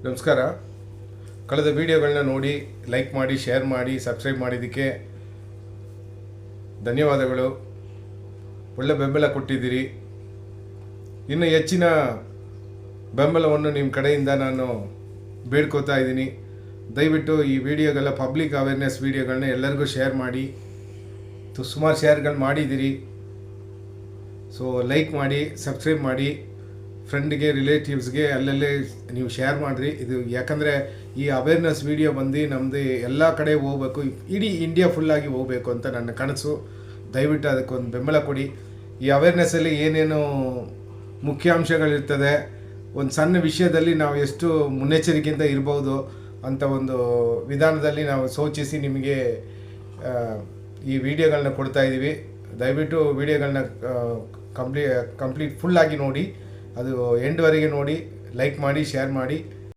ನಮಸ್ಕಾರ. ಕಳೆದ ವಿಡಿಯೋಗಳನ್ನ ನೋಡಿ ಲೈಕ್ ಮಾಡಿ, ಶೇರ್ ಮಾಡಿ, ಸಬ್ಸ್ಕ್ರೈಬ್ ಮಾಡಿದ್ದಕ್ಕೆ ಧನ್ಯವಾದಗಳು. ಒಳ್ಳೆ ಬೆಂಬಲ ಕೊಟ್ಟಿದ್ದೀರಿ. ಇನ್ನು ಹೆಚ್ಚಿನ ಬೆಂಬಲವನ್ನು ನಿಮ್ಮ ಕಡೆಯಿಂದ ನಾನು ಬೇಡ್ಕೋತಾ ಇದ್ದೀನಿ. ದಯವಿಟ್ಟು ಈ ವಿಡಿಯೋಗೆಲ್ಲ ಪಬ್ಲಿಕ್ ಅವೇರ್ನೆಸ್ ವಿಡಿಯೋಗಳನ್ನ ಎಲ್ಲರಿಗೂ ಶೇರ್ ಮಾಡಿ. ಸುಮಾರು ಶೇರ್ಗಳು ಮಾಡಿದ್ದೀರಿ. ಸೊ ಲೈಕ್ ಮಾಡಿ, ಸಬ್ಸ್ಕ್ರೈಬ್ ಮಾಡಿ, ಫ್ರೆಂಡ್ಗೆ, ರಿಲೇಟಿವ್ಸ್ಗೆ ಅಲ್ಲಲ್ಲೇ ನೀವು ಶೇರ್ ಮಾಡಿರಿ. ಇದು ಯಾಕಂದರೆ ಈ ಅವೇರ್ನೆಸ್ ವಿಡಿಯೋ ಬಂದು ನಮ್ಮದು ಎಲ್ಲ ಕಡೆ ಹೋಗ್ಬೇಕು, ಇಡೀ ಇಂಡಿಯಾ ಫುಲ್ಲಾಗಿ ಹೋಗಬೇಕು ಅಂತ ನನ್ನ ಕನಸು. ದಯವಿಟ್ಟು ಅದಕ್ಕೊಂದು ಬೆಂಬಲ ಕೊಡಿ. ಈ ಅವೇರ್ನೆಸ್ಸಲ್ಲಿ ಏನೇನು ಮುಖ್ಯಾಂಶಗಳಿರ್ತದೆ, ಒಂದು ಸಣ್ಣ ವಿಷಯದಲ್ಲಿ ನಾವು ಎಷ್ಟು ಮುನ್ನೆಚ್ಚರಿಕೆಯಿಂದ ಇರ್ಬೋದು ಅಂತ ಒಂದು ವಿಧಾನದಲ್ಲಿ ನಾವು ಸೂಚಿಸಿ ನಿಮಗೆ ಈ ವಿಡಿಯೋಗಳನ್ನ ಕೊಡ್ತಾಯಿದ್ದೀವಿ. ದಯವಿಟ್ಟು ವಿಡಿಯೋಗಳನ್ನ ಕಂಪ್ಲೀಟ್ ಫುಲ್ಲಾಗಿ ನೋಡಿ, ಅದು ಎಂಡ್ವರೆಗೆ ನೋಡಿ, ಲೈಕ್ ಮಾಡಿ, ಶೇರ್ ಮಾಡಿ.